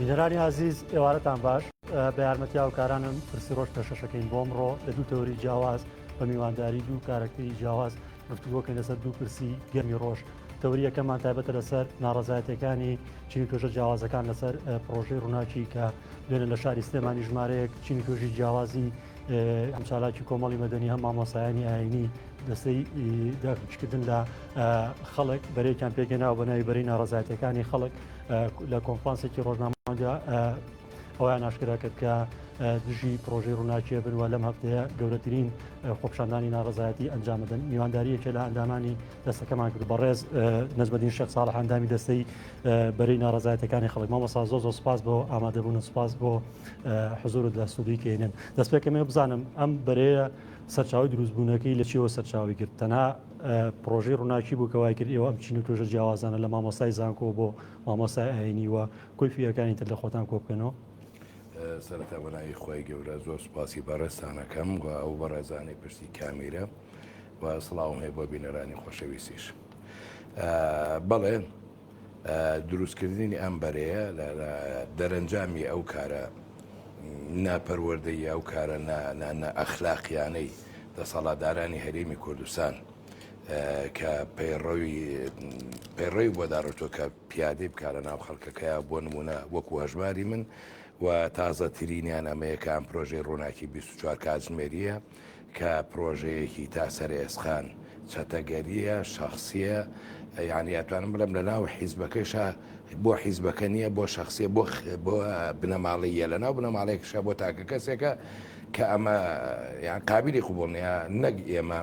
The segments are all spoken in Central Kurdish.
بینەرانی عزیز ئێوارەتان باش بە یارمەتی هاوکارانم پرسی ڕۆژ پێشەشەکەین بۆ ئەمڕۆ لە دوو تەوری جیاواز بە میوانداری دوو کارکتەری جیاواز گفتوگۆکەین لەسەر دوو پرسی گەرمی ڕۆژ. تەوری یەکەمان تایبەتە لەسەر ناڕەزایەتەکانی چینی توێژە جیاوازەکان لەسەر پرۆژەی ڕووناکی کە دوێنێ لە شاری سلێمانی ژمارەیەک چینی توێژی جیاوازی ئەم چالاکی کۆمەڵی مەدەنی هەم مامۆسایانی ئاینی دەستەی داکردن لە خەڵک بەرەیەکیان پێگەناوە بە ناوی بەرەی ناڕەزایەتەکانی خەڵک لە کۆنفرانسێکی ڕۆژنامەدا ئەویان ئاشکرا کرد کە دژی پرۆژەی ڕووناکیە بنوە لەم هەفتەیە گەورەترین خۆپشاندانی ناڕەزایەتی ئەنجامدەن. میوانداریەکە لە ئەندامانی دەستەکەمان کرد بەڕێز نەجمەدین شێخ ساڵح ئەندامی دەستەی بەرەی ناڕەزایەتەکانی خەڵک. مامۆستا زۆر سوپاس بۆ ئامادەبوون، سوپاس بۆ حزورت لە ستودیۆی کێنن. دەست پێکەمێ بزانم ئەم بەرەیە سەرچاوی دروستبوونەکەی لە چیەوە سەرچاوی کرد؟ تەنها پرۆژەی ڕووناکی بوو کەوای کرد ئێوە ئەم چین و توێژە جیاوازانە لە مامۆستای زانکۆ بۆ مامۆستای ئاینی وە کۆیفیەکانی تر لە خۆتان کۆ بکەنەوە؟ سەرەتا بەناوی خۆی گەورە زۆر سوپاسی بەڕێستانەکەم و ئەو بەڕێزانەی پشتی کامیرە و سڵاوم هەیە بۆ بینەرانی خۆشەویستیش. بەڵێ دروستکردنی ئەم بەرەیە لە دەرەنجامی ئەو کارە ناپەروەردەی ئەو کارە ئەخلاقیانەی دەسەڵاتدارانی هەرێمی کوردستان کە پەیڕەوی بۆ داڕۆتۆ کە پیادەی بکارە ناو خەڵکەکەیە بۆ نمونە وەکو هەژماری من و تازەترینیان ئەمەیە کە ئەم پرۆژەی ڕووناکی 24 کاتژمێریە کە پرۆژەیەکی تا سەر ئێسخان چەتەگەریە شەخصیە، یعنی ئەتوانم بڵێم لە ناو حیزبەکەیشە بۆ حیزبەکە نییە بۆ شخصیە بۆ بنەماڵیە لە ناو بنەماڵەیەکشە بۆ تاکە کەسێکە کە ئەمە یان قابلی قوبوڵنیە نەک ئێمە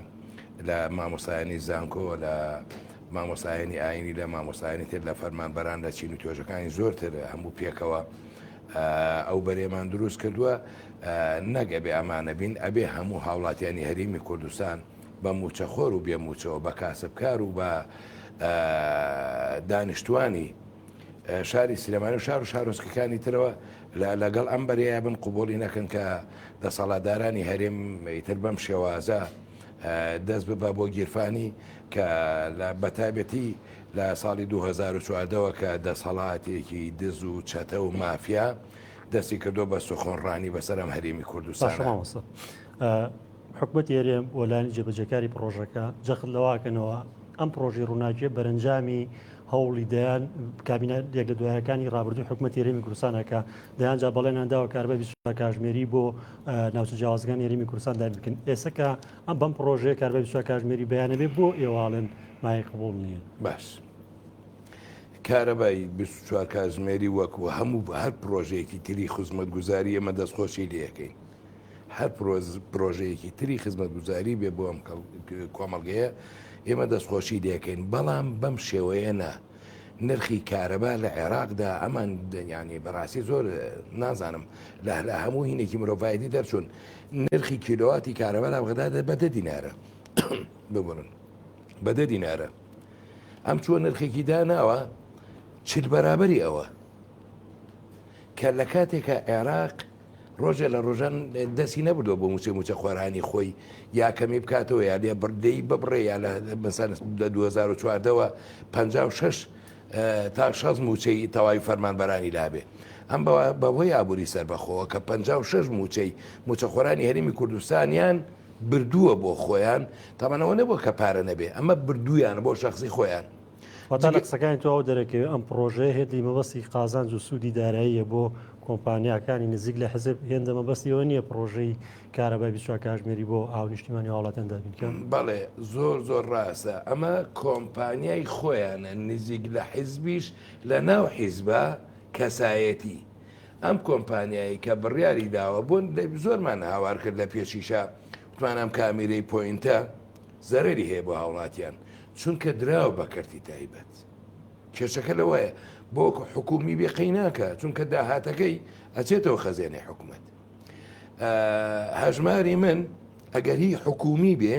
لە مامۆستایانی زانکۆ لە مامۆستایانی ئاینی لە مامۆستایانی تر لە فەرمانبەران لە چین و توێژەکانی زۆرتر هەموو پێکەوە ئەو بەرێمان دروست کردووە نەک ئەبێ ئەمانە بین ئەبێ هەموو هاوڵاتیانی هەرێمی کوردستان بە موچەخۆر و بێموچەوە بە کاسبکار و بە دانیشتوانی شاری سلێمانی و شار و شارۆچکەکانی ترەوە لەگەڵ ئەم بەرەیە بن قوبوڵی نەکەن کە دەسەڵاتدارانی هەرێم تر بەم شێوازە دەست ببە بۆ گیرفانی کە بەتایبەتی لە ساڵی 2014ەوە کە دەسەڵاتێکی دز و چەتە و مافیا دەستی کردو بە سوخۆنڕانی بەسەر ئەم هەرێمی کوردستان. حکومەتی هەرێم وەلایەنی جێبەجێکاری پرۆژەکە جەخت لەواکەنەوە ئەم پرۆژەی ڕووناکیە بەرەنجامی هەوڵی دەیان کابینە یەک لە دوایەکانی ڕابردووی حکومەتی هەرێمی کوردستانەکە دەیانجا بەڵێنیانداوە کاربە 24 کاتژمێری بۆ ناوچە جیاوازەکانی هەرێمی کوردستان دابین بکەن. ئێستا ئەم بەم پرۆژەیە کاربە 24 کاتژمێری بەیانە بێ بۆ ئێواڵێن مای قبوڵ نییە. باش کارەبای 24 کاتژمێری وەکو هەموو هەر پرۆژەیەکی تری خزمەتگوزاری ئێمە دەستخۆشی لەکەین. هەر پرۆژەیەکی تری خزمەتگوزاری بێ بۆ ئەم کۆمەڵگەیە ئێمە دەستخۆشی لەکەین، بەڵام بەم شێوەیە نرخی کارەبا لە عێراقدا ئەمان دەنیانی بەڕاستی زۆر نازانم لە هەموو هینێکی مرۆڤایەتی دەرچوون نرخی کیلۆواتی کارەبا لە بەغدادا بە 10 دینارە ببڕن بە 10 دینارە. ئەم چووە نرخێکی داناوە 40 بەرابەری ئەوە کە لە کاتێکە عێراق ڕۆژە لە ڕۆژان دەستی نەبردەوە بۆ موچە خۆرانی خۆی یا کەمی بکاتەوە یا لێ بردەی ببڕێ یا لە مەسەن لە 2014ەوە 56 تا 6 موچەی تەواوی فەرمانبەرانی لابێ. ئەم بەوەی ئابووری سەربەخۆوە کە 56 موچە خۆرانی هەرێمی کوردستانیان بردووە بۆ خۆیان تاوانەوە نەبووە کە پارە نەبێ، ئەمە بردویان بۆ شخصی خۆیان. واتە لە قسەکانی تو ئەو دەرەکەوێت ئەم پرۆژەیە هێدی مەبەستی قازانج و سوودی داراییە بۆ کۆمپانیاکانی نزیک لە حزب هێندە مەبەستیەوە نییە پرۆژەی کارەبای 24 کاتژمێری بۆ ئاونیشتیمانی وڵاتیان دابینکەن. بەڵێ زۆر ڕاستە، ئەمە کۆمپانیای خۆیانە نزیک لە حیزبیش لە ناو حیزبە کەسایەتی. ئەم کۆمپانیایی کە بڕیاری داوە بوون زۆرمان هاوار کرد لە پێشیشە توانم کامیرەی پۆینتە زەرری هەیە بۆ هاوڵاتیان چونکە دراوە بە کەرتی تایبەت. کێشەکە لەوەیە بۆ حکومی بێقەی ناکە چونکە داهاتەکەی ئەچێتەوە خەزێنەی حکوومەت. هەژماری من ئەگەر هی حکومی بێ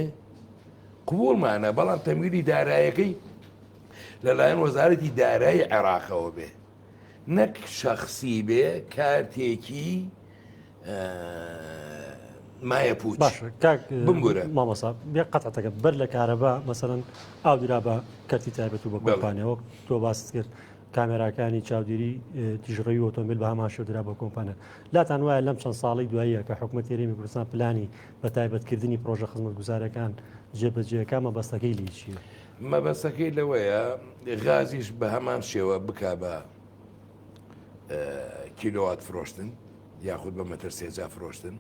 قبولمانە، بەڵام تەمویلی دارایەکەی لەلایەن وەزارەتی دارایی عێراقەوە بێ، نەک شەخصی بێ کارتێکی مایە پوچ. بمگورە مامۆستا بێ قەتعەتەکە بەر لە کارەبا مەسەڵەن ئاو درا بە کەرتی تایبەت و بە کۆمپانیەوە تۆ باست کرد کامێراکانی چاودێری تیژڕەوی ئۆتۆمبیل بە هەمان شێوە درا بە کۆمپانە لاتان وایە لەم چەند ساڵی دواییە کە حکوومەت هێرێمی کوردستان پلانی بە تایبەتکردنی پرۆژە خزمەتگوزارەکان جێبەجێەکە مەبەستەکەی لێ چییە؟ مەبەستەکەی لەوەیە غازیش بە هەمان شێوە بک بە کیلۆوات فرۆشتن یاخود بە مەتر سێجا فرۆشتن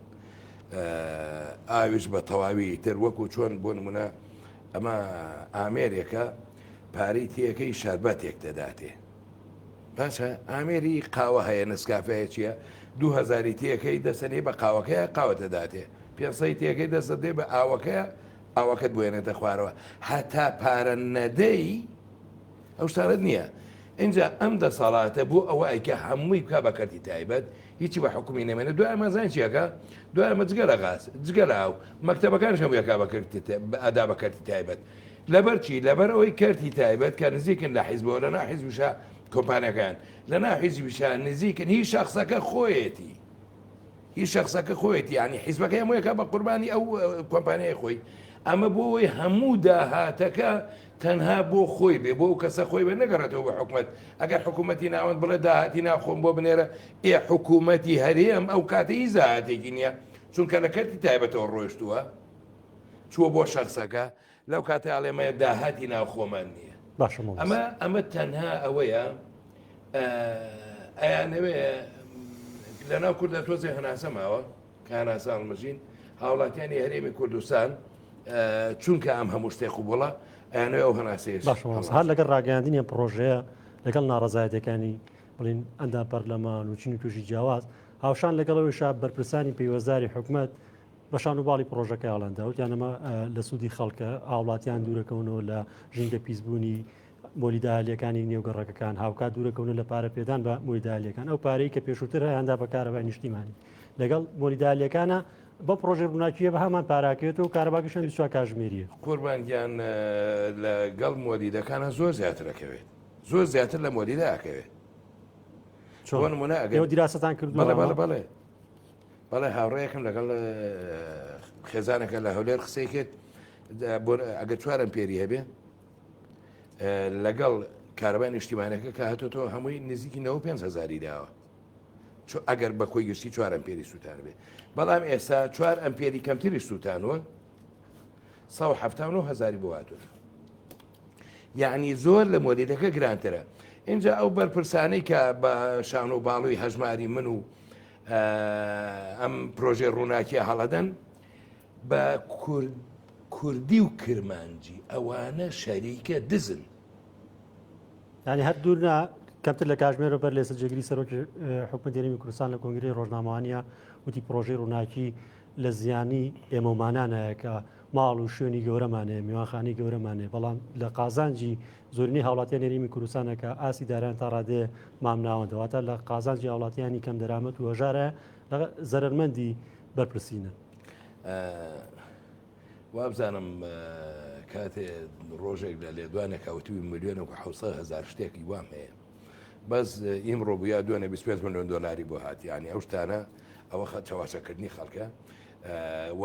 ئاویش بە تەواوی تر وەکو چۆن بۆ نمونە ئەمە ئامێرێکە پارەی تیەکەی شاربەتێک دەداتێ باشە ئامێری قاوە هەیە نسکافەیە چییە 2000 تیەکەی دەسەنێ بە قاوەکەیە قاوە دەداتێ 500 تیەکەی دەسەدێ بە ئاوەکەیە ئاوەکەت بۆێنێتە خوارەوە هەتا پارە نەدەی ئەو شتانت نییە اینجا ئەم دەسەڵاتە بۆ ئەوە ئەیکە هەمووی بکە بە کەرتی تایبەت هیچی بە حکومی نەمێنێت دوای ئەمەزان چیەکە دوای ئەمە جگە لە غاز جگە لە ئاو مەکتەبەکان هەموویەکە ئەدا بە کەرتی تایبەت لەبەر چی لەبەر ئەوەی کەرتی تایبەت کە نزیکن لە حیزبەوە لە ناحیزبشە کۆمپانیەکان لە ناحیزبشە نزیکن هیچ شخصەکە خۆیەتی هیچ شخصەکە خۆیەتی ینی حیزبەکە هەموویەکە بە قوربانی ئەو کۆمپانیای خۆی ئەمە بۆەوەی هەموو داهاتەکە تەنها بۆ خۆی بێ بۆ کەسە خۆی بێ نەگەڕێتەوە بە حکوومەت ئەگەر حکوومەتی ناوەند بڵێ داهاتی ناخۆم بۆ بنێرە حکوومەتی هەرێم ئەو کاتەی زاهاتێکی نییە چونکە لە کەرتی تایبەتەوە ڕۆیشتووە چووە بۆ شخصەکە لەو کاتە ئاڵێمەیە داهاتی ناوخۆمان نییە ئەمە تەنها ئەوەیە ئەیانەوێ لەناو کوردە تۆزێ هەناسە ماوە کە هەناسە هەڵمەژین هاوڵاتیانی هەرێمی کوردستان چونکە ئەم هەموو شتێک و بڵە ئەیانەوێ ئەو هەناسەیە هەر لەگەڵ ڕاگەاندنی پرۆژەیە لەگەڵ ناڕەزایەتەکانی بڵین ئەندا پەرلەمان و چینی تووشی جیاواز هاوشان لەگەڵەوەیشا بەرپرسانی پەیوەزاری حکوومەت بەشان و باڵی پرۆژەکە ئاڵەندا وتیانەمە لە سوودی خەڵکە ئاوڵاتیان دوورەکەونەوە لە ژینگە پیسبوونی مۆلیداهالیەکانی نێوگەڕەکەکان هاوکات دوورەکەونە لە پارە پێدان بە مۆلیداهالیەکان ئەو پارەی کە پێشووتر هەیەندا بەکارەبای نیشتیمانی لەگەڵ مۆلیداهالیەکانە بە پرۆژێ ڕووناکیە بە هەمان پاراکێت و کارەباکەشان 24 کاتژمێریە قوربانگیان لەگەڵ مۆلیدەکانە زۆر زیاترەکەوێت زۆر زیاتر لە مۆلیداکەوێت چۆن نمونە ئەگەر دیراستان کرد بەڵێ هاوڕێیەکم لەگەڵ خێزانەکە لە هەولێر قسەی کرد ئەگەر 4 ئەمپێری هەبێ لەگەڵ کارەبای نیشتیمانەکە کە هاتوۆ هەمووی نزیکی 5,000 داوە ئەگەر بە کۆی گشتی 4 ئەمپێری سووتان بێ بەڵام ئێستا 4 ئەمپێری کەمتری سووتانوە 179,000 بۆ هاتووە یعنی زۆر لە مۆلیدەکە گرانترە اینجا ئەو بەرپرسانەی کە بە شان و باڵوی هەژماری من و ئەم پرۆژێ ڕووناکیە هەڵەدەن بە کوردی و کرمانجی ئەوانە شەریکە دزن ینی هەر دوورنا کەمتر لە کاتژمێرە بەر لێسە جێگیری سەرۆکی حکوومەت هێرێمی کوردستان لە کۆنگرەی ڕۆژنامەوانیە وتی پرۆژەی ڕووناکی لە زیانی ئێمەمانانەیە کە ماڵ و شوێنی گەورەمانێ میوانخانی گەورەمانێ بەڵام لە قازانجی زۆرینەی هاوڵاتیان هێرێمی کوردستانەکە ئاسی داران تا ڕادێ مام ناوەندەواتە لە قازانجی هاوڵاتیانی کەم دەرامەت و هەژارە زەرمەندی بەرپرسینە وابزانم کاتێ ڕۆژێک لە لێدوانە کەوتوی ملیۆن و 700,000 شتێکی وام هەیە بەس ئیمڕۆ بووە دوێنە 25 ملیۆن دۆلاری بۆ هاتی ینی ئەو شتانە ئەوە چاواشەکردنی خەڵکە و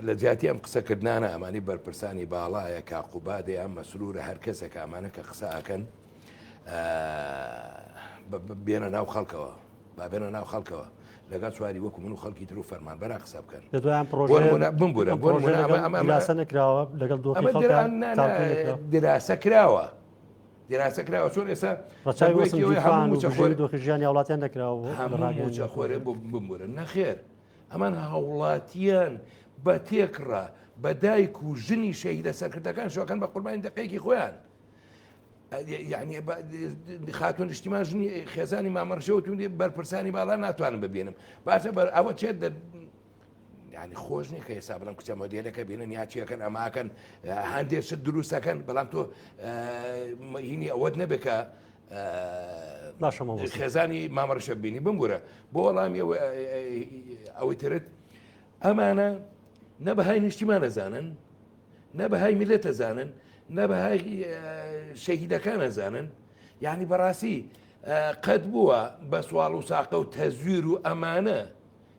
لە جیاتی ئەم قسەکردانە ئەمانی بەرپرسانی باڵایە کاقوبادێ ئەم مەسرورە هەر کەسێک ئەمانە کە قسە ئەکەن بێنە ناو خەڵکەوە با بێنە ناو خەڵکەوە لەگەڵ سواری وەکو من و خەڵکی تر و فەرمانبەر قسە بکەن لەدوایان پرۆژە نەکراوە لەگەڵ دراسە کراوە دراسە کراوە چۆن ئێستا دۆخژیانی وڵاتیان نەکراوە هەموو خۆرێ بمبورە نەخێر ئەمان هاوڵاتیان بە تێکڕا بە دایک و ژنی شەهیدە سەرکردەکان شوەکەن بە قوربانی دقەیەکی خۆیان یعنی خاتون نیشتیمان ژنی خێزانی مامەڕشەوە توی بەرپرسانی باڵا ناتوانم ببینم باشە بەر ئەوە چێت ینی خۆش نیە کە ئێستا بڵام کچە مۆدێلەکە بینن یاچیەکەن ئەماکەن هەندێک شت دروستەکەن بەڵام تۆ هینی ئەوەت نەبێکە خێزانی مامەڕشە بینی بمبورە بۆ وەڵامی ئەوەی ترت ئەمانە نەبەهای نیشتیمان ئەزانن نەبەهای میلەت ئەزانن نەبەهای شەهیدەکان ئەزانن یعنی بەڕاستی قەت بووە بە سوال و ساقە و تەزویر و ئەمانە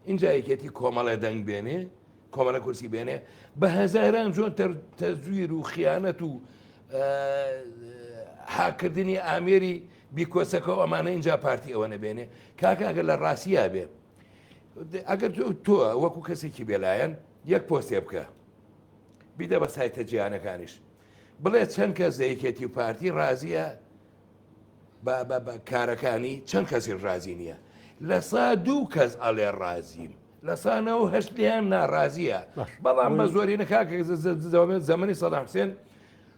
اینجا یەکێتی کۆمەڵە دەنگ بێنێ کۆمەڵە کورسی بێنێ بە هەزاران جۆن تەزویر و خیانەت و حاکردنی ئامێری بیکۆسەکە ئەمانە اینجا پارتی ئەوە نەبێنێ کاکە ئەگەر لە ڕاستیا بێ ئەگەر تۆ وەکو کەسێکی بێلایەن یەک پۆستێ بکە بیدە بە سایتە جیهانەکانیش بڵێ چەند کەس دەیکێتی و پارتی ڕازیە بە کارەکانی چەند کەسی ڕازی نییە لە سا دوو کەس ئەڵێ ڕازیم لە سانەوە هەشت لیان ناڕازیە بەڵام بە زۆری نەکاکە زەمەنی سەدام حوسێن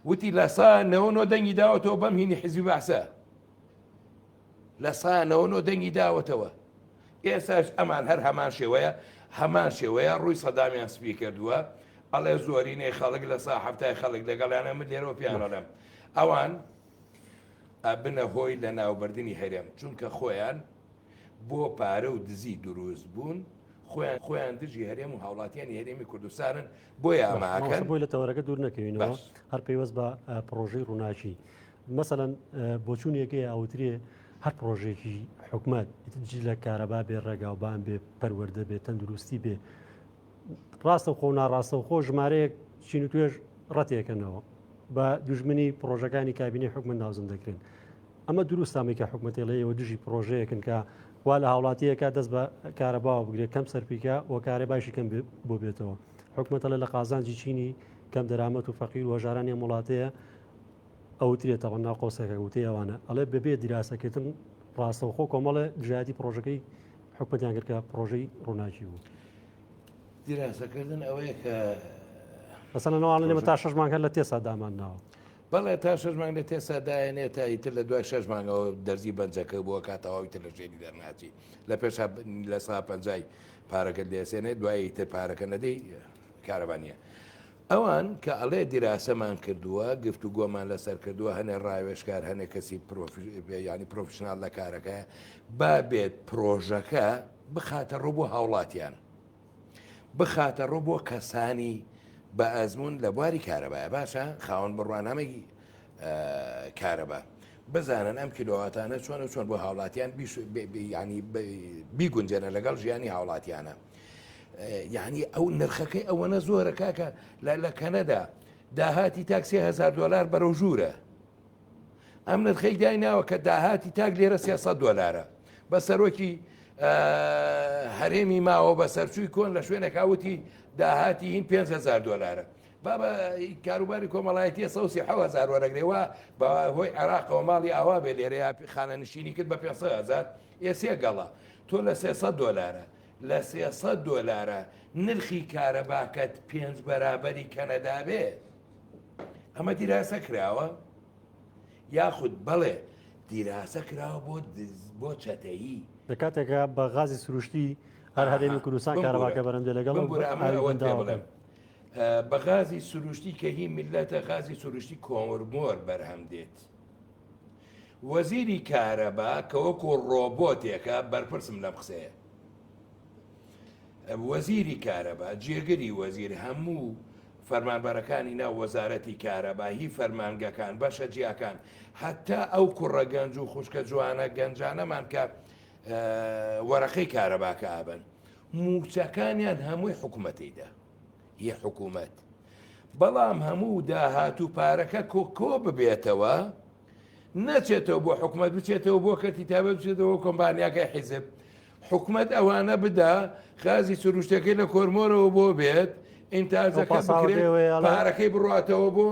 وتی لە سا نەوە دەنگی داوەتەوە بەم هینی حیزبی بەعسە لە سا نەوە دەنگی داوەتەوە ئێستاش ئەمان هەر هەمان شێوەیە ڕووی سەدامیان سپی کردووە ئەڵێ زۆرینەی خەڵک لە سا هەفتای خەڵک لەگەڵیانە من لێرەوە پیانەڵێم ئەوان بنە هۆی لە ناوبردننی هەرێم چونکە خۆیان بۆ پارە و دزی دروست بوون خۆیان دژی هەرێم و هاوڵاتیانی هەرێمی کوردستانن بۆیە ئەماکەن بۆی لە تەوەرەکە دوور نەکەوینەوە هەر پێیوەست بە پرۆژەی ڕووناچی مەسەڵەن بۆچوونیەکەی ئاوترێ هەر پرۆژێکی حکومت لە کارەبا بێ ڕێگاوبان بێ پەروەردە بێ تەندروستی بێ ڕاستە خۆ ناڕاستە خۆ ژمارەیەک چین و توێژ ڕەتێکەکەنەوە بە دوژمنی پرۆژەکانی کابینی حکومت ناوزم دەکرێن ئەمە دروستامیکە حکوومەتی لە ئێوە دژی پرۆژەیەکن کە وا لە هاوڵاتیەکە دەست بە کارەباوە بگرێت کەم سەرپیکە و کارێ باشی کەم بۆ بێتەوە حکوومەتە لە قازانجی چینی کەم دەرامەت و فەقیر و هەژارانی وڵاتەیە ئەوترێتەوە ناوقۆسەکە وتی ئەوانە ئەڵێ بەبێ دیراسەکەتن ڕاستە خۆ کۆمەڵە ژایەتی پرۆژەکەی حکوومەتیان کردکە پرۆژەی ڕووناچی بوو دیراسەکردن ئەوەیە کە مەسەڵەنەوەڵ لێمە تا 6 مانگە لە تێسا دامانناوە بەڵێ تا 6 مانگ لە تێسا داێنێت تا ئیتر لە دوای 6 مانگەوە دەرزی بەنجەکە بووە کاتەواویتر لە ژێری دەرناچی لە پێش لە سا پەنجای پارەکە دێسێنێت دوای ئیتر پارەکە نەدەی کارەبانیە ئەوان کە ئەڵێ دیراسەمان کردووە گفت و گۆمان لەسەر کردووە هەنێ ڕاوێشکار هەنێ کەسی ینی پرۆفشنال لە کارەکە با بێت پرۆژەکە بخاتە ڕوو بۆ هاوڵاتیان بخاتە ڕوو بۆ کەسانی بە ئەزمون لە بواری کارەبایە باشە خاوەن بڕوانامەی کارەبا بزانن ئەم کیلۆواتانە چۆن بۆ هاوڵاتیان ینی بیگونجێنە لەگەڵ ژیانی هاوڵاتیانە یعنی ئەو نرخەکەی ئەوەنە زۆرە کاکە لە کەنەدا داهاتی تاک $3,000 بەرەو ژوورە ئەم نرخەی دایناوە کە داهاتی تاک لێرە $300 بە سەرۆکی هەرێمی ماوە بە سەرچووی کۆن لە شوێنێکاوتی داهاتی هین $5,000 بابە کاروباری کۆمەڵایەتیە $7,000 وەرەگرێەوە بە هۆی عێراقەوە ماڵی ئاوا بێ لێرەیە خانە نشینی کرد بە $500,000 ئێسێ گەڵا تۆ لە $300 لە $300 نرخی کارەباکەت 5 بەرابەری کەنەدا بێ ئەمە دیراسە کراوە یاخود بەڵێ دیراسە کراوە بۆ چەتەیی لە کاتێکە بە غازی سروشتی هەر هەرێمی کوردستان کارەباکە بەرەمدە لەگەڵ بە غازی سروشتی کە هی میلەتە غازی سروشتی کۆمرمۆر بەرهەم دێت وەزیری کارەبا کە وەکو ڕۆبۆتێکە بەرپرسم لەم قسەیە وەزیری کارەبا جێگەری وەزیر هەموو فەرمانبەرەکانی ناو وەزارەتی کارەبا هی فەرمانگەکان بەشە جیاکان هەتا ئەو کوڕە گەنج و خوشکە جوانە گەنجانەمان کە وەرەقەی کارەباکە ئابن موچەکانیان هەمووی حکوومەتیدا هی حکوومەت بەڵام هەموو داهات و پارەکە کۆ ببێتەوە نەچێتەوە بۆ حکوومەت بچێتەوە بۆ کەتی تابە بچێتەوە کۆمپانیاکە حیزب حکوومەت ئەوانە بدا غازی سروشتەکەی لە کۆرمۆرەوە بۆ بێت ئینتاجەکە بکرێت پارەکەی بڕاتەوە بۆ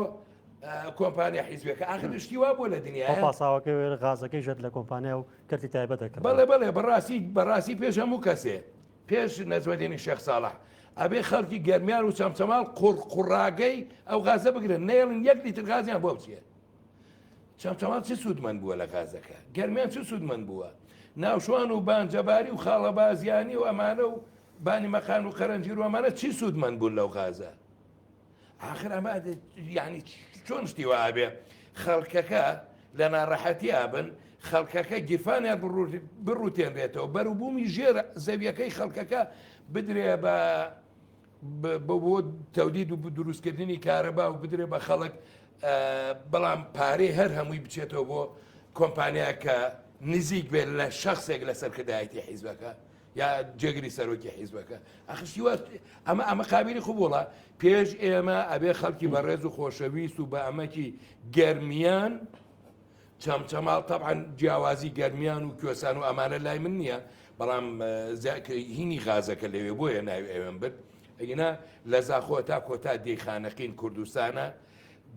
کۆمپانیا حیزبەکە ئاخرشتی وا بۆ لە دنیا پاساوەکە غازەکەی ژەت لە کۆمپانیا و کەرتی تایبەت دەکرد بەڵێ بەڕاستی پێش هەموو کەسێ پێش نەزمەدێنی شێخ ساڵح ئەبێ خەڵکی گەرمیان و چەمچەماڵ قوڕاگەی ئەو غازە بگرن نێڵن 1 لیتر غازیان بۆ بچێت چەمچەماڵ چه سوودمەند بووە لە غازەکە گەرمیان چه سوودمەند بووە ناوشوان و بانجەباری و خاڵە بازیانی و ئەمانە و بانی مەخان و قەرەنجیر و ئەمانە چی سوودمەند بوون لەو غازە آخر ئەمە یعنی چۆن شتیوە ئابێ خەڵکەکە لە ناڕەحەتی ئابن خەڵکەکە گیرفانیان بڕوتێنرێتەوە بەروبوومی ژێر زەویەکەی خەڵکەکە بدرێ بۆ تەودید و دروستکردنی کارەبا و بدرێ بە خەڵک بەڵام پارەی هەر هەمووی بچێتەوە بۆ کۆمپانیا کە نزیک بێت لە شخصێک لە سەرکردایەتی حیزبەکە یا جێگری سەرۆکی حیزبەکە ئەخشتی ئەمە قابلی خوبوڵە پێش ئێمە ئەبێ خەڵکی بەڕێز و خۆشەویست و بە ئەمەکی گەرمیان چەمچەماڵ طبعا جیاوازی گەرمیان و کوێسان و ئەمانە لای من نییە بەڵام هینی غازەکە لەوێ بۆیە ناوی ئەوێن برد ئەگەنا لە زاخۆ تا کۆتا دەیخانەقین کوردستانە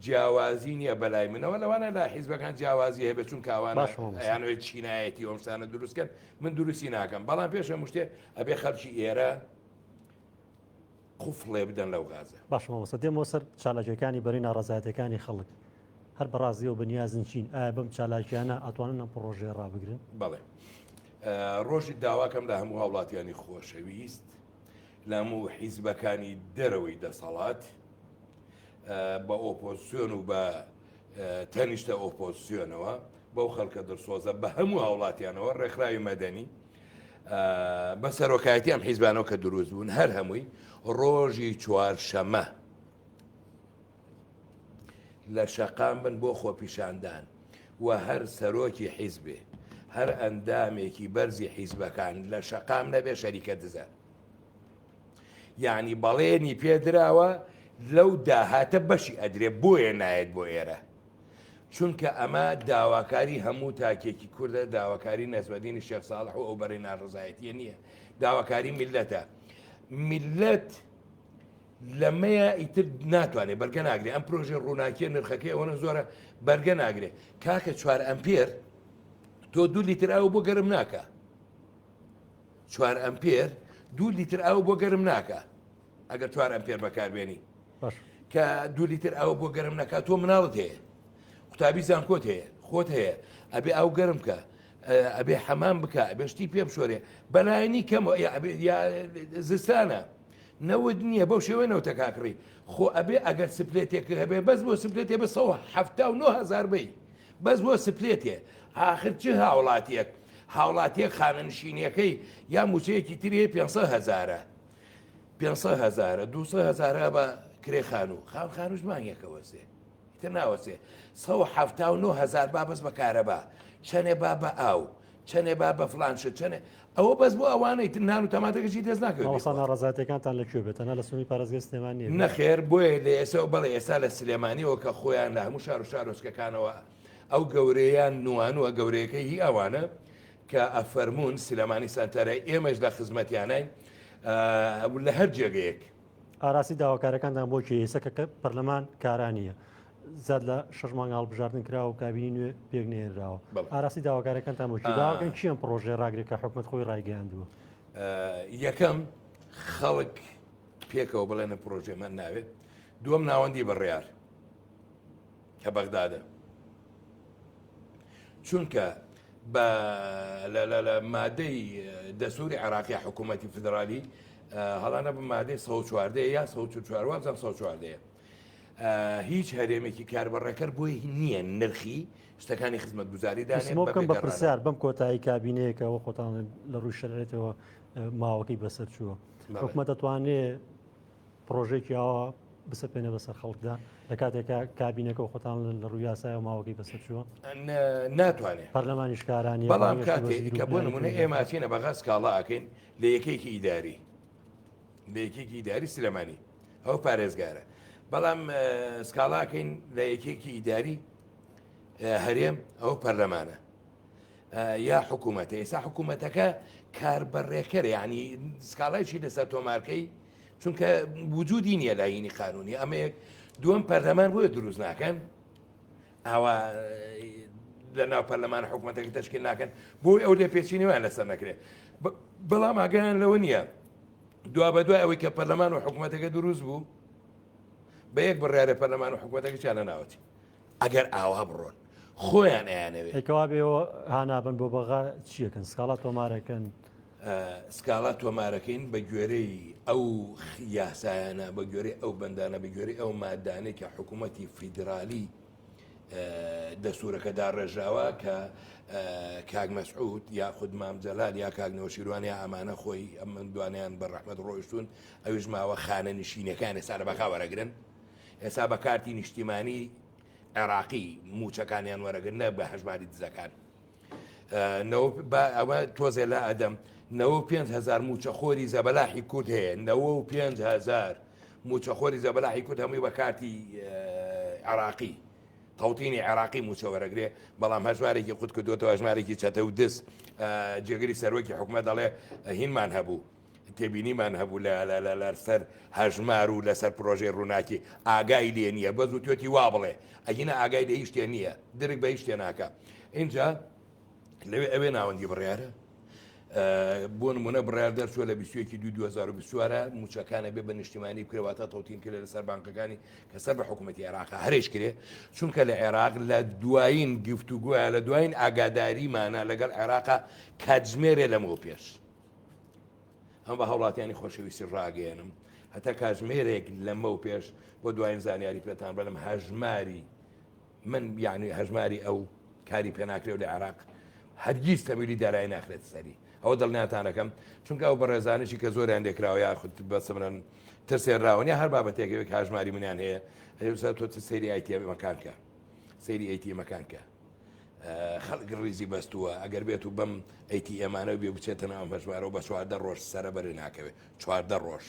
جیاوازی نییە بەلای منەوە لەوانە لا حیزبەکان جیاوازی هەیە بە چون کاوانە ئەیانەوەی چینایەتی ئەمسانە دروستکەن من دروستی ناکەم بەڵام پێشە مشتێ ئەبێ خەڵکی ئێرە قوفڵێ بدەن لەو غازە باشمەوەسە دێمەوە سەر چالاکیەکانی بەرەی ناڕەزایەتەکانی خەڵک هەر بەڕازیەوە بەنیازن چین ئایا بەم چالاکیانە ئەتوانن ئەم پرۆژێ ڕابگرن بەڵێ ڕۆژی داواکەم لە هەموو هاوڵاتیانی خۆشەویست لە هەموو حیزبەکانی دەرەوەی دەسەڵات بە ئۆپۆزیسیۆن و بە تەنیشتە ئۆپۆزیسیۆنەوە بەو خەڵکە دڵسۆزە بە هەموو هاوڵاتیانەوە ڕێکخراوی مەدەنی بە سەرۆکایەتی ئەم حیزبانەوە کە دروست بوون هەر هەمووی ڕۆژی چوارشەمە لە شەقام بن بۆ خۆپیشاندان و هەر سەرۆکی حیزبێ هەر ئەندامێکی بەرزی حیزبەکان لە شەقام نەبێ شەریکە دزە یعنی بەڵێنی پێدراوە لەو داهاتە بەشی ئەدرێ بۆیە نایێت بۆ ئێرە چونکە ئەمە داواکاری هەموو تاکێکی کووردە داواکاری نەسبەدینی شێخ ساڵح و ئەو بەرەی ناڕزایەتیە نییە داواکاری میلەتە میلەت لەمەیە ئیتر ناتوانێت بەرگە ناگرێ ئەم پرۆژێ ڕووناکیە نرخەکەی ئەوەنە زۆرە بەرگە ناگرێ کاکە 4 ئەمپێر تۆ 2 لیتر ئاو بۆ گەرم ناکە 4 ئەمپێر 2 لیتر ئاو بۆ گەرم ناکە ئەگەر 4 ئەمپێر بەکاربێنی کە 2 لیتر ئاو بۆ گەرم ناکات تۆ مناڵت هەیە قوتابی زانکۆت هەیە خۆت هەیە ئەبێ ئاو گەرم کە ئەبێ حەمام بکە ئەبێ شتی پێ بشۆرێ بەلایەنی کەم زستانە نەوت نییە بەو شێوەی نەوتە کاکڕی خۆ ئەبێ ئەگەر سپلێتێک هەبێ بەس بۆ سپلێتێ بە 1970 بی بەس بۆ سپلێتێ آخر چه هاوڵاتیەک خانەنشینیەکەی یا موچەیەکی تری 500,000 500,000 200,000 بە کرێ خانوو خانوش مانگێکەوە سێ تر ناوەسێ 179,000 بابەس بە کارەبا چەنێ با بە ئاو چەنێ با بە فلانشە چەنێ ئەوە بەس بۆ ئەوانەی تر نان و تەماتەکەشی دەست ناکەوێت ئەوسانە ڕزاتەکانتان لەکوێ بێتەنە لە سنووری پارێزگای سلێمانی نەخێر بۆیە لە ئێستا بەڵێ ئێستا لە سلێمانیەوە کە خۆیان لە هەموو شار و شارۆچکەکانەوە ئەو گەورەیان نوانوە گەورەیەەکەی هی ئەوانە کە ئەفەرمونون سلێمانی سانتەرای ئێمەش لە خزمەتیانای لە هەر جێگەیەک ئاراسی داواکارەکانتان بۆ کێسەکە پەرلەمان کارانیە زاد لە 6 مانگ هەڵبژاردن کرا و کابینی نوێ پێک نێنراوە ئاراسی داواکارەکانتان بۆ داواکەن چیان پرۆژێ ڕاگرێت کە حکوومەت خۆی ڕایگەیاندووە یەکەم خەڵک پێکەوە بڵێنە پرۆژێمان ناوێت دووەم ناوەندی بڕیار کە بەغدادە چونکە لە مادەی دەسووری عێراقی حکوومەتی فدرالی هەڵانە بە مادەی 114 یا 144 هیچ هەرێمێکی کاربڕەکەر بۆی نییە نرخی شتەکانی خزمەت گوزاری دانێت بە پرسیار بەم کۆتایی کابینەیەکەوە خۆتان لە ڕووی شەرێتەوە ماوەکەی بەسەر چووە حکوومەت دەتوانێت پرۆژێکی ئەوە بسەپێنە بەسەر خەڵکدا لە کاتێکە کابینەکە و خۆتان لە ڕووی یاسای و ماوەکەی بەسەر چووە ناتوانێت پەرلەمانی شکارانی بەڵام کاتێک کە بۆ نمونە ئێمە ئاچینە بەغاز کاڵا ئەکەین لە یەکێکی ئیداری لە یەکێکی ئیداری سلێمانی ئەو پارێزگارە بەڵام سکاڵاکەین لە یەکێکی ئیداری هەرێم ئەو پەرلەمانە یا حکوومەتە ئێستا حکوومەتەکە کاربڕێکەرە ینی سکاڵایشی لەسەر تۆمارکەی چونکە وجودی نییە لاینی قانونی ئەمە دووەم پەرلەمان بۆیە دروست ناکەن ئاوا لە ناو پەرلەمان حکوومەتەکە تەشکیل ناکەن بۆی ئەو لێ پێچینیوان لەسەر نەکرێت بەڵام ئاگیان لەوە نییە دوا بە دوای ئەوەی کە پەرلەمان و حکوومەتەکە دروست بوو بە یەک بڕیارە پەرلەمان و حکوومەتەکە چیان لە ناوەتی ئەگەر ئاوا بڕۆن خۆیان ئەیانەوێت ئەیکەوا بێەوە هانابن بۆ بەغا چیەکەن سکاڵات تۆمارەکەن سکاڵا تۆمارەکەین بە گوێرەی ئەو یاسایانە بە گوێرەی ئەو بەندانە بە گوێرەی ئەو مادانەی کە حکوومەتی فیدرالی دەسوورەکەدا ڕێژاوە کە کاک مەسعود یا خود مامجەلال یا کاک نەوەشیروان یا ئەمانە خۆی ئەم دوانیان بە ڕەحمەت ڕۆیشتون ئەویش ماوە خانە نشینەکان ئێستا لە بەخا وەرەگرن ئێستا بە کارتی نیشتیمانی عێراقی موچەکانیان وەرەگرن نە بە هەژماری دزەکان ئەوە تۆزێ لە ئەدەم 95,000 موچەخۆری زەبەلاحی کورد هەیە 95,000 موچەخۆری زەبەلاحی کورد هەمووی بە کارتی عێراقی تەوتینی عێراقی موچەوەرەگرێ بەڵام هەژمارێکی قوت کردوێتەوە هەژمارێکی چەتە و دەست جێگەری سەرۆکی حکوومەت دەڵێ هینمان هەبوو تێبینیمان هەبوو لەسەر هەژمار و لەسەر پرۆژێ ڕووناکی ئاگای لێ نییە بەز و توێتی وا بڵێ ئەگینە ئاگای لە هیچ شتێ نییە درک بە هیچ شتێ ناکە اینجا لەوێ ئەوێ ناوەندی بڕیارە بۆ نمونە بڕیار دەرچووە لە 2024 موچەکانە بێ بە نیشتیمانی بکرێواتە تەوتین کرێ لەسەر بانکەکانی کە سەر بە حکوومەتی عێراقا هەرێش کرێ چونکە لە عێراق لە دوایین گفتوگوۆە لە دوایین ئاگاداریمانە لەگەڵ عێراقا کاتژمێرێ لەمەوە پێش ئەم بە هەوڵاتیانی خۆشەویستی ڕاگەێنم هەتا کاتژمێرێک لەمە و پێش بۆ دوایین زانیاری پێتان بەڵم هەژماری من یعنی هەژماری ئەو کاری پێ ناکرێت لە عێراق هەرگیز تەمیلی دارایی ناکرێت سەری ئەوە دڵنیاتانەکەم چونکە ئەو بەڕێزانشی کە زۆریان دێکراوە یاخود بەسەمرن ترسێنراوە هەر بابەتێکەوەی هاژماری منیان هەیە تۆ سەیری ئایتی مەکانکە سەیری ئەیتی مەکانکە خەڵک ڕیزی بەستووە ئەگەر بێت و بەم ئەیتی ئەمانە بێ بچێتە ناو هەژمارەوە بە 14 ڕۆژ سەرە بەرە ناکەوێت 14 ڕۆژ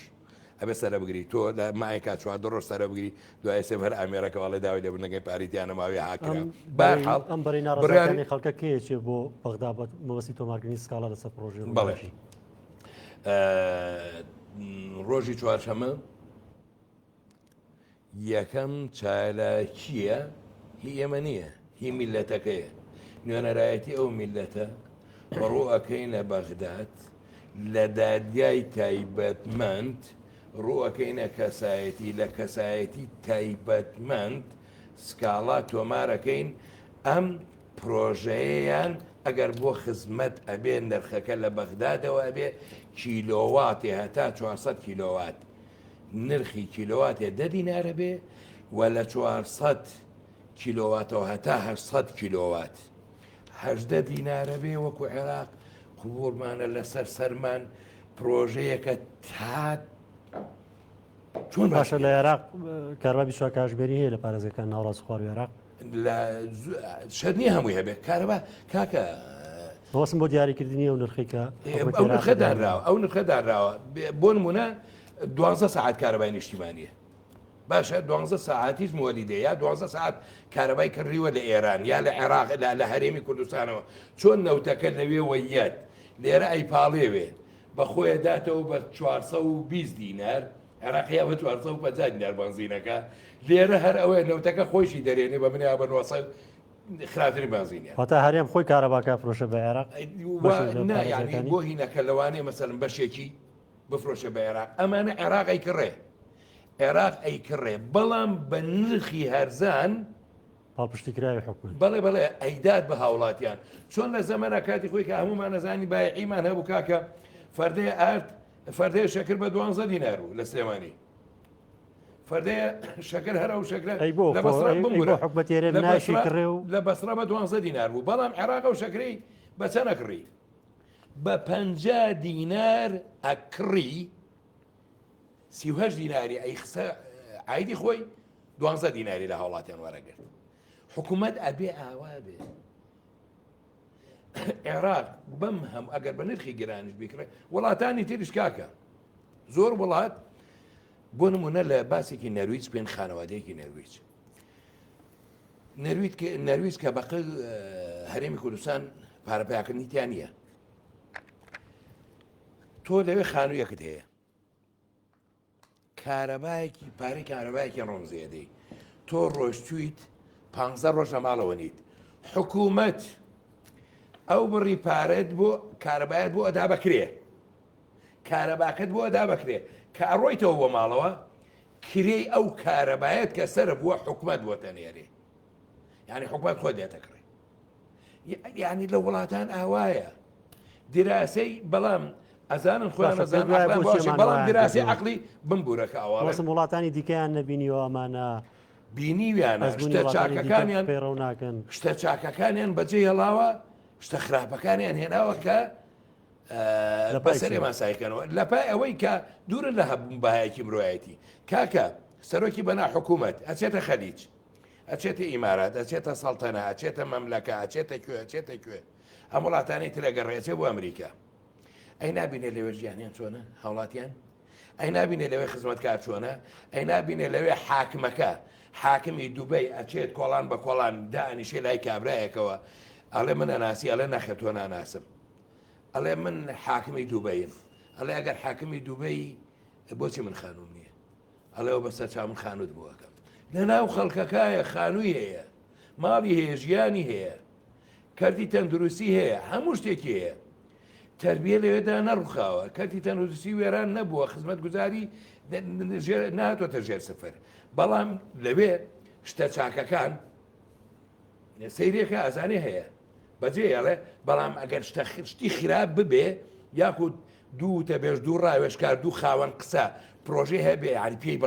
ئەبێ سەرە بگری تۆ لە مایکات 14 ڕۆژ سەرە بگری دوای سێ هەر ئامێرەکەواڵی داوای لە بنەکەی پاریتیانە ماوی هاکرا بەرحاڵ ئەم بەری ناڕزەکانی خەڵکە کێچێ بۆ بەغدا بە مەوەسی تۆمارکردنی سکاڵا لەسەر پرۆژێ بەڵێ ڕۆژی چوارشەمە یەکەم چالاکیە هی ئێمە نییە هی میلەتەکەیە نوێنەرایەتی ئەو میلەتە ڕوو ئەەکەینە بەغداد لە دادگای تایبەتمەند ڕووەکەینە کەسایەتی لە کەسایەتی تایبەتمەند سکاڵا تۆمارەکەین ئەم پرۆژەیەیان ئەگەر بۆ خزمەت ئەبێ نرخەکە لە بەغدادەوە ئەبێ کیلۆواتی هەتا 400 کیلۆوات نرخی کیلۆواتێ 10 دینارە بێ و لە 400 کیلۆواتەوە هەتا 800 کیلۆوات 18 دینارە بێ وەکو عێراق قوبوڵمانە لەسەر سەرمان پرۆژەیەکە تا چۆن باشە لە عێراق کارەبا بیشتر کاتژمێری هەیە لە پارێزەکان ناوەڕاست خوار و عێراق لە شەرنی هەمووی هەبێت کارەبا کاکە بەوەسم بۆ دیاریکردنی ئەو نرخی کە ئەو نرخەدانراوە ئەو نرخەدانراوە بۆ نمونە 12 ساعت کارەبای نیشتیمانیە باشە 12 ساعتیش مۆلیدە یا 12 ساعت کارەبای کڕیوە لە ئێران یا لە عێراق لە هەرێمی کوردستانەوە چۆن نەوتەکە لەوێ وەیەت لێرە ئەی پاڵێوێ بە خۆیە داتەوە بە 420 دینار عێراقیا بە 450 دینار بنزینەکە لێرە هەر ئەوەیە نەوتەکە خۆشی دەرێنێ بە منیا بە 900 خراپتری بنزینە هەتا هەرێم خۆی کارەباکە فرۆشە بە عێراق نایانی بۆ هینەکە لەوانەیە مەسەلەن بەشێکی بفرۆشە بە عێراق ئەمانە عێراق ئەیکڕێ عێراق ئەیکڕێ بەڵام بە نرخی هەرزان پاڵپشتیکراوی حکومت بەڵێ بەڵێ ئەیداد بە هاوڵاتیان چۆن لە زەمەنە کاتی خۆی کە هەمومان نەزانی بایعیمان هەبوو کاکە فەردەیە ئارد فەردەیە شەکر بە 12 دینار بوو لە سلێمانی فەردەیە شەکر هەرە و شەکرە لە بەسڕە بمبورە حکومەتێرە ناشی کڕێ و لە بەسڕە بە 12 دینار بوو بەڵام عێراق و شەکرەی بە چەند ئەکڕی بە 50 دینار ئەکڕی 38 دیناری ئەی خسە عیدی خۆی 12 دیناری لە هاوڵاتیان وەرەگرت حکوومەت ئەبێ ئاوا بێ عێراق بەم هەم ئەگەر بە نرخی گرانش بیکڕێ وڵاتانی تریش کاکە زۆر وڵات بۆ نمونە لە باسێکی نەرویج بێن خانەوادەیەکی نەرویج کە بەقە هەرێمی کوردستان پارەپیاکردنی تیان نییە تۆ لەوێ خانوویەکت هەیە کارەبایەکی پارەی کارەبایەکی ڕۆمزێدەی تۆ ڕۆژتویت 15 ڕۆژ لە ماڵەوە نیت حکوومەت ئەو بڕی پارەت بۆ کارەبایەت بۆ ئەدا بکرێ کارەباکەت بۆ ئەدا بکرێ کە ئەڕۆیتەوە بۆ ماڵەوە کرێی ئەو کارەبایەت کە سەر بووە حکوومەت بۆ تەنێرێ یعنی حکوومەت خۆ دێتەکڕێ یعنی لە وڵاتان ئاوایە دیراسەی بەڵام ئەزانن خۆیان نەزانن بەڵام دیراسی عەقلی بمبورەکە ئەوە وڵاتانی دیکەیان نەبینیەوە ئەمانە بینیویانە شتە چاکەکانیان پێڕەو ناکەن شتە چاکەکانیان بەجێ هێڵاوە شتە خراپەکانیان هێناوە کە بەسەرێ ماسایکەنەوە لەپای ئەوەی کە دوورە لە هەبوون بەهایەکی مرۆیەتی کاکە سەرۆکی بەنا حکوومەت ئەچێتە خەلیج ئەچێتە ئیمارات ئەچێتە سەڵتەنە ئەچێتە مەملەکە ئەچێتە کوێ ئەچێتە کوێ ئەم وڵاتانی ترەگەڕێچێ بۆ ئەمریکا ئەی نابینێ لێوە ژیانیان چۆنە هاوڵاتیان ئەی نابینێ لەوێ خزمەتکار چۆنە، ئەی نابینێ لەوێ حاکمەکە حاکمی دووبەی ئەچێت کۆڵان بە کۆڵان دانیشێ لای کابراایەکەوە ئەڵێ من ئەناسی ئەڵێ نەخێتۆ ناناسم ئەڵێ من حاکمی دووبەیم ئەڵێ ئەگەر حاکمی دووبەی بۆچی من خانوم نییە ئەڵێەوە بەسەر چا من خانوت بووەکەم لە ناو خەڵکەکایە خانووی هەیە ماڵی هەیە ژیانی هەیە کەرتی تەندروستی هەیە هەموو شتێکی هەیە تربیە لەوێدا نەڕووخاوە کەرتی تەندروستی وێران نەبووە خزمەت گوزاری نهاتۆتە ژێر سفر بەڵام لەوێ شتە چاکەکان سەیرێکە ئازانێ هەیە بەجێ ئەڵێ بەڵام ئەگەر شتی خراپ ببێ یاخود دوو تەبێژ دوو ڕاوێشکار دوو خاوەن قسە پرۆژێ هەبێ یعنی پێی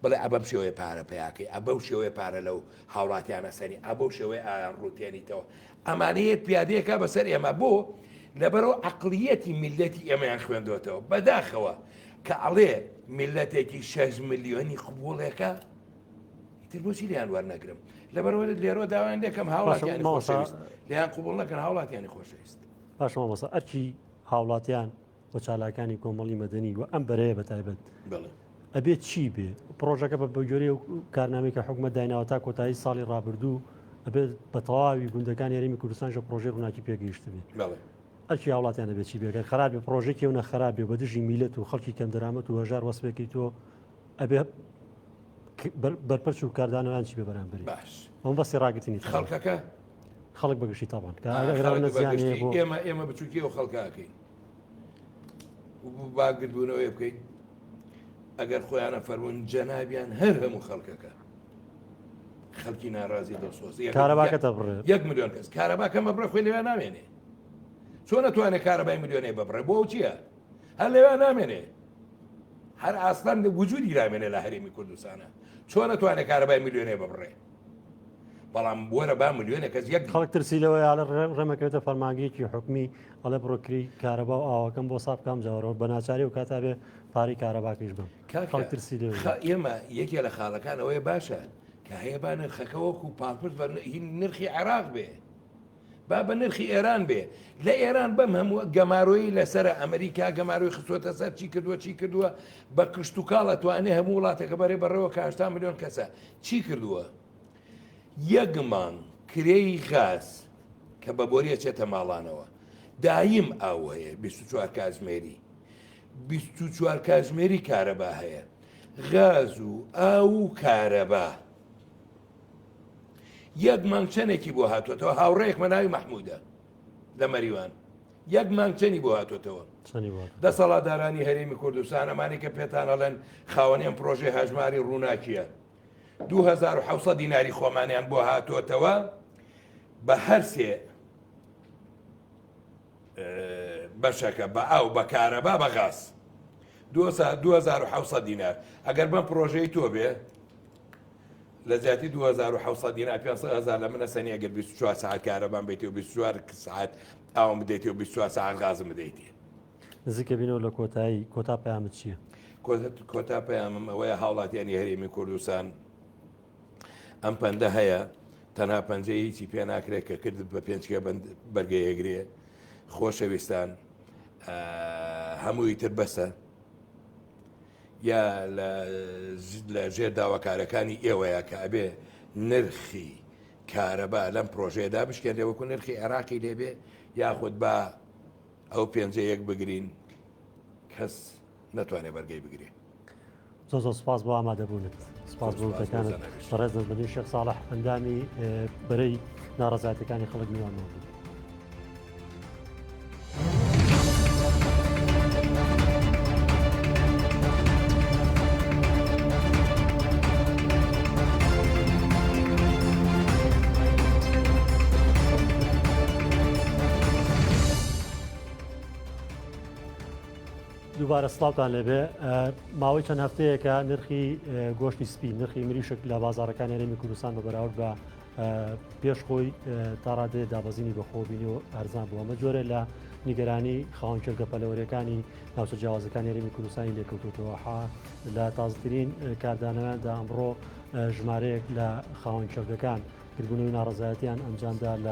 بڵێ ئەبەم شێوەیە پارە پیاکەی ئەبەو شێوەیە پارە لەو هاوڵاتیانە سەری ئەبەو شێوەیە ئایان ڕوتێنیتەوە ئەمانەیەت پیادەیەکە بەسەر ئێمە بۆ لەبەرەوە عەقڵیەتی میلەتی ئێمەیان خوێندوێتەوە بەداخەوە کە ئەڵێ میلەتێکی 6 ملیۆنی قبوڵێکە تر بۆچی لیان وەرنەگرم لەبەرەوە لێرۆ داوایان لێکەم هاوڵاتیانی خۆشەویست لیان قبوڵ نەکەن هاوڵاتیانی خۆشەویست باشەوە مەسە ئەرکی هاوڵاتیان بۆ چالاکانی کۆمەڵی مەدەنی و ئەم بەرەیە بەتایبەت ئەبێت چی بێ پرۆژەکە بە بەگوێرەی و کارنامەی کە حکومەت دایناوە تا کۆتایی ساڵی ڕابردوو ئەبێت بە تەواوی گوندەکان یاریمی کوردستانش پرۆژێ ڕووناکی پێگەیشت بێ ئەرکی هاوڵاتیان دەبێت چی بێگەر خراپی پرۆژێکی و نەخراپێ بە دژی میلەت و خەڵکی کەم دەرامەت و هەژار وەسبێکی تۆ ئەبێ بەرپەرچ و کاردانەوەیان چی بێ بەرامبەری باش ئەم بەسی ڕاگرتنی خەڵکەکە خەڵک بەگشتی تاوان ئێمە بچووکی و خەڵکاکەین باگربوونەوەی بکەین ئەگەر خۆیانە فەرمونون جەنابیان هەر هەموو خەڵکەکە خەڵکی ناڕازی دەسۆز کارەباکەتە بڕێ 1 ملیۆن کەس کارەباکە مەبڕە خۆی لەوێ نامێنێ چۆن نەتوانێت کارەبای ملیۆنەی ببڕێ بۆ چییە هەر لەوێ نامێنێ هەر ئاسڵان وجودی رامێنێ لە هەرێمی کوردستانە چۆن نەتوانێت کارەبای ملیۆنەی ببڕێ بەڵام وەرە با ملیۆنە کەس یەک خەڵک ترسیلەوە یا ڕێمەکەوێتە فەرمانگەیەکی حکومی ئەڵێ بڕۆکری کارەبا و ئاوەکەم بۆ ساب بکەم جاوەڕەوە بە ناچاری و کاتا بێ پاری کارەباکەش بم خەڵک ترسیلەوە ئێمە یەکێ لە خاڵەکانەوەی باشە کە هەیە با نرخەکە وەکو پاڵپرت نرخی عێراق بێ با بە نرخی ئێران بێ لە ئێران بەم هەموو گەماڕۆیی لەسەر ئەمریکا گەماڕۆی خستوەتە سەر چی کردووە بە کشت و کاڵە توانێ هەموو وڵاتێکە بەرێ بەڕێوە کە 8 ملیۆن کەسە چی کردووە یەک مانگ کرێی غاز کە بە بۆریە چێتە ماڵانەوە دایم ئاو هەیە 24 کاتژمێری 24 کاتژمێری کارەبا هەیە غاز و ئاو و کارەبا یەک مانگ چەندێکی بۆ هاتوۆتەوە هاوڕێیەکمە ناوی مەحموودە لە مەریوان یەک مانگ چەندی بۆ هاتوۆتەوە دەسەڵاتدارانی هەرێمی کوردستان ئەمانی کە پێتان ئەڵێن خاوەنیان پرۆژێ هەژماری ڕووناکیە 2700 دیناری خۆمانیان بۆ هاتوۆتەوە بە هەرسێ بەشەکە بە ئاو بە کارەبا بە غاز 2700 دینار ئەگەر بەم پرۆژەی تۆ بێ لە زیاتی 2700 دینار 500,000 لە منە سەنی ئەگەر 24 ساعت کارەبان بێتی و 24 ساعت ئاوم بدەیتی و 24 ساعت غازم بدەیتی نزیکە بینەوە لە کۆتایی کۆتا پەیامت چییە؟ کۆتا پەیامم ئەوەیە هاوڵاتیانی هەرێمی کوردستان ئەم پەندە هەیە تەنها پەنجەی هیچی پێ ناکرێت کە کرد بە پێنجکە بەرگەیەگرێ خۆشەویستان هەمووی تر بەسە یا لە ژێر داواکارەکانی ئێوەیە کە ئەبێ نرخی کارەبا لەم پرۆژەیەدا بشکێن لێوەکو نرخی عێراقی لێبێ یاخود بە ئەو پێنجەیەک بگرین کەس نەتوانێت بەرگەی بگرێت زۆ سپاس بۆ ئامادەبوونت سپاس بۆ وتەکانت بەڕێز بەنی شێخ ساڵح ئەندامی بەرەی ناڕەزایەتەکانی خەڵک میوانەوە بوو. دووبارە سڵاوتان لێبێ ماوەی چەند هەفتەیەکە نرخی گۆشتی سپی نرخی مریشک لە بازارەکان هەرێمی کوردستان بە بەراورد بە پێشخۆی تا ڕادێ دابەزینی بەخۆبینی و ئەرزان بووە ئەمە جۆرە لە نیگەرانی خاوەنکردگە پەلەوەریەکانی ناوچە جیاوازەکانی هەرێمی کوردستانی لێکەوتوتەوە لە تازەترین کاردانەوەیاندا ئەمڕۆ ژمارەیەک لە خاوەنکردگەکان کردبوونەوەی ناڕەزایەتیان ئەنجامدا لە